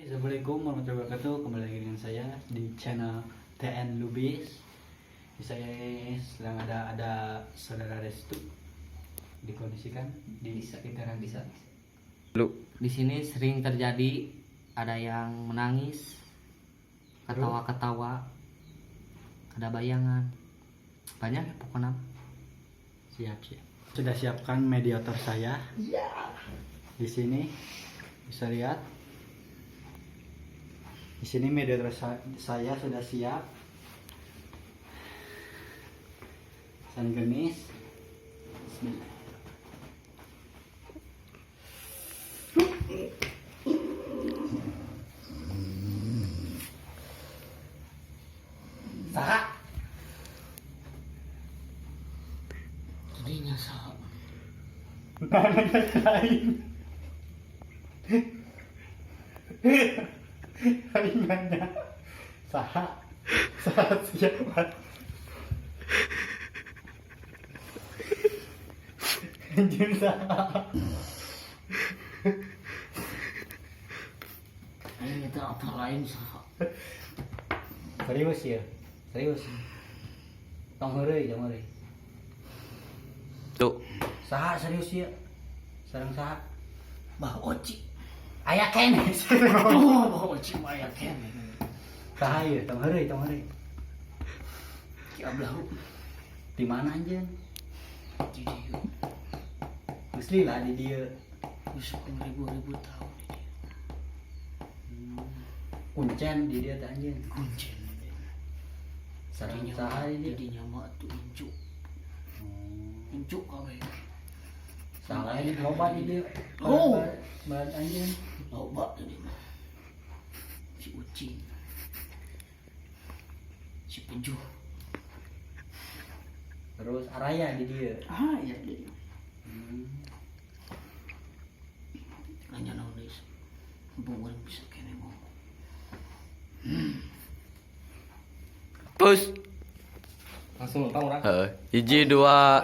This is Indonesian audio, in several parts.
Assalamualaikum warahmatullahi wabarakatuh. Kembali lagi dengan saya di channel TN Lubis. Di saya sedang ada saudara Restu dikondisikan di sekitaran desa. Di sini sering terjadi ada yang menangis, ketawa-ketawa, ada bayangan, banyak pokoknya. Siap. Sudah siapkan mediator saya. Di sini bisa lihat. Di sini mediator saya sudah siap. San genis. Bismillah. Saha. Jadinya sah. Lain. Nanya saha siapa? Anjir saha. Ini kita apa lain sah? Serius ya? Serius. Tong heureuy jam heureuy. Tuh, Saha serius ya? Sareng saha? Bah Oci. Aya kene. Oh, Bah Oci mah aya kene. Saha ieu? Tong heureuy. Ki ablahu Di mana anjeun? di dieu. Geus lila di dieu. Geus ribu-ribu tahun di dieu. Kuncen di dieu teh anjeun. Kuncen. Sareng Dinya saha di dieu? dinya mah tuh incu. Incu kawe. Salah ini loba di dieu. Oh. Bahan anjeun. Loba tadi mah. Si Uci. Si Pejuh. Terus Araya di dieu. Ah, iya dia. Nanya naon deui. Bukan bisa kene mau. Terus Langsung numpang orang. hiji dua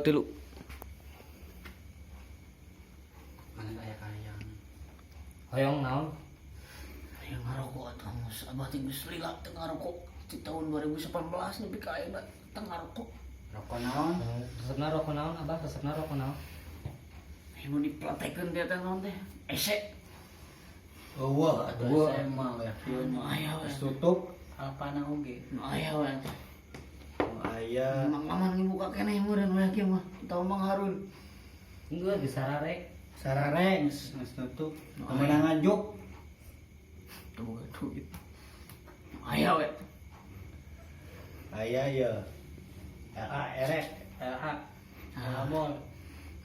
tilu. Mana kaya-kaya. Hoyong naon? Yang ngarokok atuh mus abah teh geus lila teu ngarokok di tahun 2018 nepi ka ayeuna teu ngarokok. Rokok naon? Resepna rokok naon abah? Resepna rokok naon? Anu diplatekeun dia teh naon teh? Ese. Eueuh atuh SMA ya. Nu aya we. Tutup apa na oge? Nu aya we. Aya Mang Maman ngibuka keneh meureun we kieu mah. Tahu Mang Harun. Enggak di sarare. sarare geus tutup. Kemenangan juk. Tuh boga duit. Aya we. Aya ya. LA erek, LA. Mall.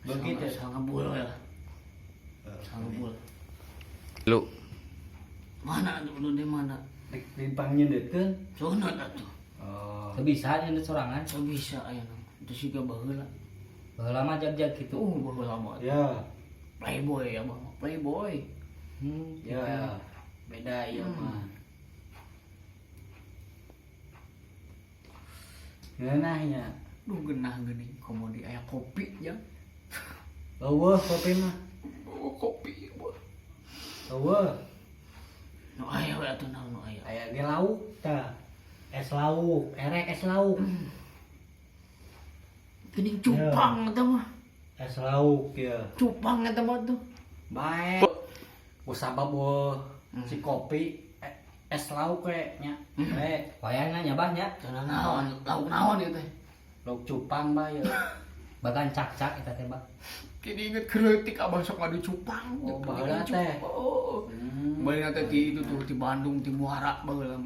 Begitu. Sangebul we lah. Sangebul. Lu Mana dulu di mana? Di pangnyeundeutkeun. Sunat atuh. Oh. Bisa nyeundeut sorangan. So bisa aya na. Itu juga baheula. Baheula mah jag-jag gitu. Baheula mah. Ya. Playboy ya bang. Playboy. Ya. Beda ya mah. Ngeunahnya. Duh genah geuning komodi aya kopi ya. Eueuh kopi mah. Oh kopi boh. Eueuh. Nu aya we atuh naon nu aya. Aya ge lauk tah. Es lauk, erek es lauk. Geuning cupang eta mah. Es lauk ya. Cupang eta mah tuh. Bae. Usabab si kopi es lauk we nya. Wayangna nyabah nya. Cenah naon, lauk naon ieu teh. Lauk cupang bae. Bagan cak-cak eta teh, Bang. Kini inget kreutik abah sok ngadu cupang. Oh, baheula teh. Oh. Baheula teh ti itu tuh di Bandung ti Muara baheula.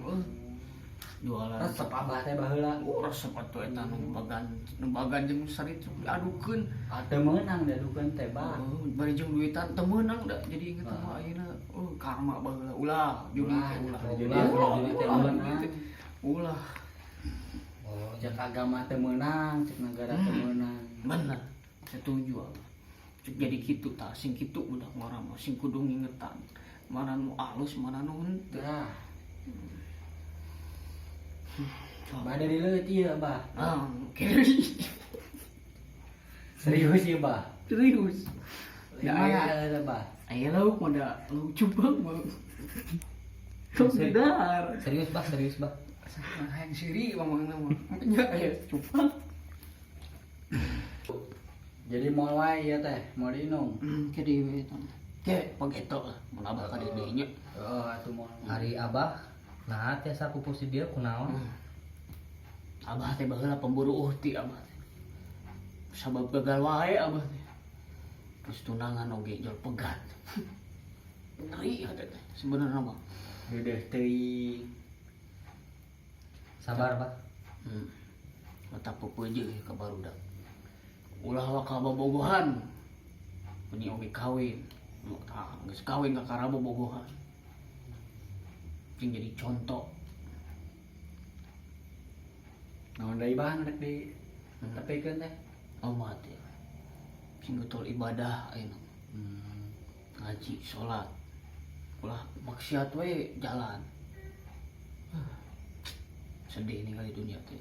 Jualan. Resep abah teh baheula. Resep atuh eta nu bagan jeung sarit diadukeun. Ate meunang dadukeun teh bah. Bari jeung duitan teu meunang da. Jadi inget mah ayeuna karma baheula. Ulah judi teh ulah. Judi teh meunang. Ulah. Oh, cek agama teh meunang, cek negara teh meunang. Bener. Setuju abah. Cek jadi kitu tah sing kitu budak mah mah sing kudu ngingetan. Mana nu alus, mana nu henteu. Tah. Bade dileut ieu, Bah. Kiri. Serius ieu, Bah. Serius. Di mana, Bah? Ayo lauk mada lauk cupang bang. Kau sedar. Serius bah. Hayang siri ngomong nama. Ya aya cupang. Jadi mau wae ya teh, mau dinung. Ke di itu. Ke pageto lah. Mun abah ka di nya. Oh, atuh mau. Hari abah nah tiasa pupus di dia kunaon. Abah teh baheula pemburu uhti abah teh. Sabab gagal wae abah teh. Terus tunangan oge jual pegat. Ngeri hati teh sebenarnya mah. Dedeh teuing. Sabar bah. Mata pepeuje ka barudak. Ulah wa ka bobogohan. Ini oge kawin. Geus kawin ka kara bobogohan. Cing jadi contoh. Naon deui bahan rek di tepikeun teh. Oh mati. Cing betul ibadah ayeuna. Ngaji, sholat. Ulah maksiat we jalan. Sedih ini kali dunia teh.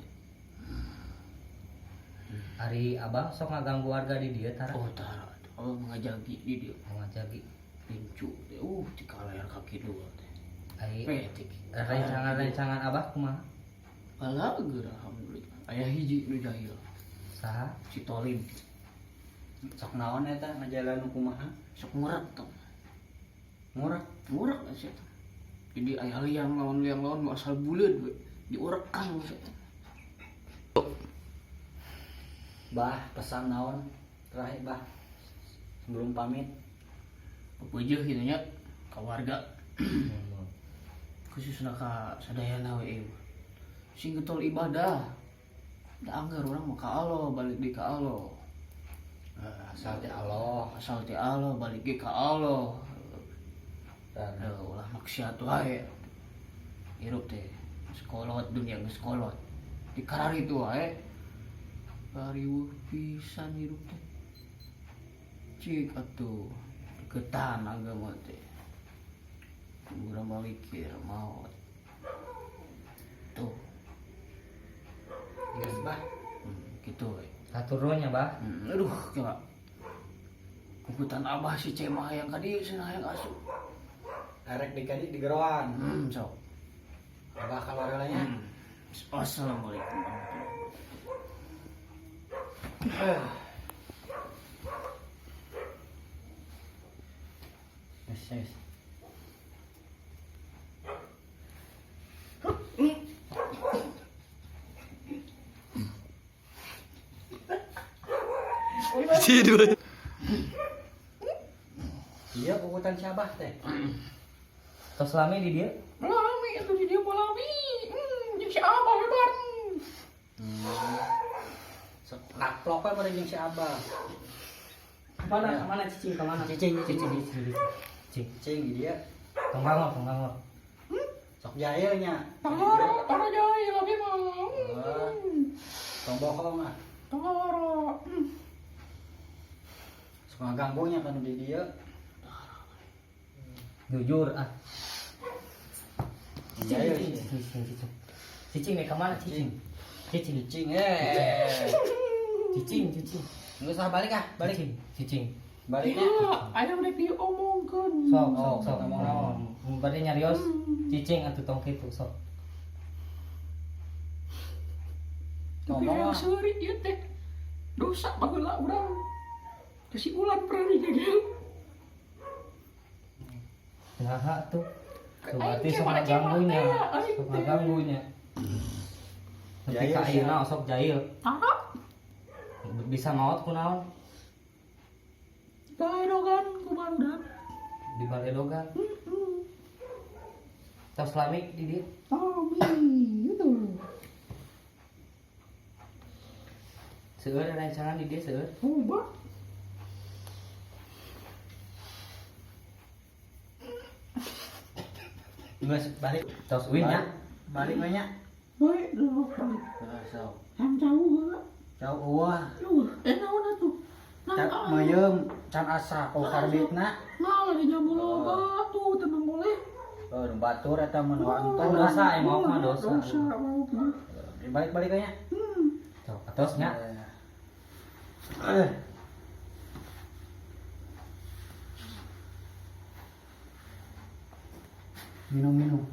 Hari abah sok ngaganggu warga di dia tara. Oh tara, Allah mengajagi di dia. Ngajagi. Pincu teh, di kalayar kaki dua teh. Ai Petik. rencangan abah kumaha? Balager alhamdulillah. Aya hiji nu jahil, Saha? si Tolim. Sok naon eta ngajalan kumaha? Sok ngurak tong. Ngurak. Ngurak sih eta. Jadi aya liang lawan asal buleud we. Diurekan sih eta. Bah, pesan naon terakhir bah sebelum pamit. Pepeujeuh kitu nya ka warga. Khususna ka sadayana we. Sing getol ibadah. Da anggar urang mah ka Allah, balik deui ka Allah. Asal ti Allah. Asal ti Allah, balik deui ka Allah. Dan Ulah maksiat wae. Hirup teh sekolot dunia geus kolot. Dikarari tu wae. Kariweuh pisan hirup teh. Cik atuh getan agama teh. Urang mikir maot. Tuh. geus bah. Gitu we. Katurunya bah. Aduh, coba. Kukutan abah si Cemah yang kadi cenah hayang asup. Arek dikadi digeroan. Sok. Abah keluarga nya. Assalamualaikum. Yes. Si dua. Iya kukutan si Abah teh. Tos lami di dia. Malami itu di dia malami. Jeung si abah lebar. Sok naklok we bareng jeung si Abah. Mana cicing ke mana? Cicing. Cing di dia. Tong kangor. Sok jahil nya. Tara jahil lagi mah. Tong bohong ah. Tara. Sok ngaganggu nya kan di dia. Jujur ah. Jahil. Cicing nih kemana cicing? Cicing. Cing Cicing. Enggak usah balik ah, balik. Cicing. Baliknya. Aya rek diomongkeun. Sok. Berarti nyarios cicing atuh tong kitu sok. Ngomong yang seuri ieu teh. Dosa baheula urang. Kasih ulan berani jagel. Nah tuh. Berarti sok ngaganggunya. Tapi ka ayeuna sok jahil. Bisa maot kunaon? Baedogan ku barudak. Di Baledogan. Tos lami di dieu. Itu. Seueur rancangan di dieu seueur. Ubah. Geus balik. Tos uin nya. Balik we nya. Baik, dah balik. Sok. Yang jauh heula. Jauh eueuh. Naon atuh? Cak meyeum can asa ku karbitna. Nah, lagi jamu loba tuh tenang boleh. Oh, batur eta mun wantun. Dosa emang mah dosa. Mau Balik-balik we nya. Sok tos nya. Minum.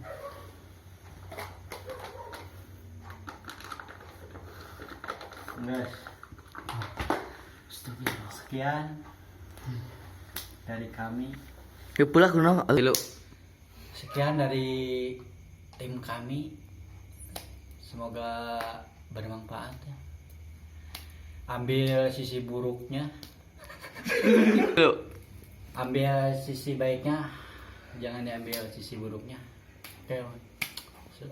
Guys, sekian dari kami. Ya pula kuno lu. Sekian dari tim kami. Semoga bermanfaat ya. Ambil sisi buruknya, Lu. ambil sisi baiknya, jangan diambil sisi buruknya. Oke.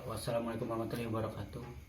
Wassalamualaikum warahmatullahi wabarakatuh.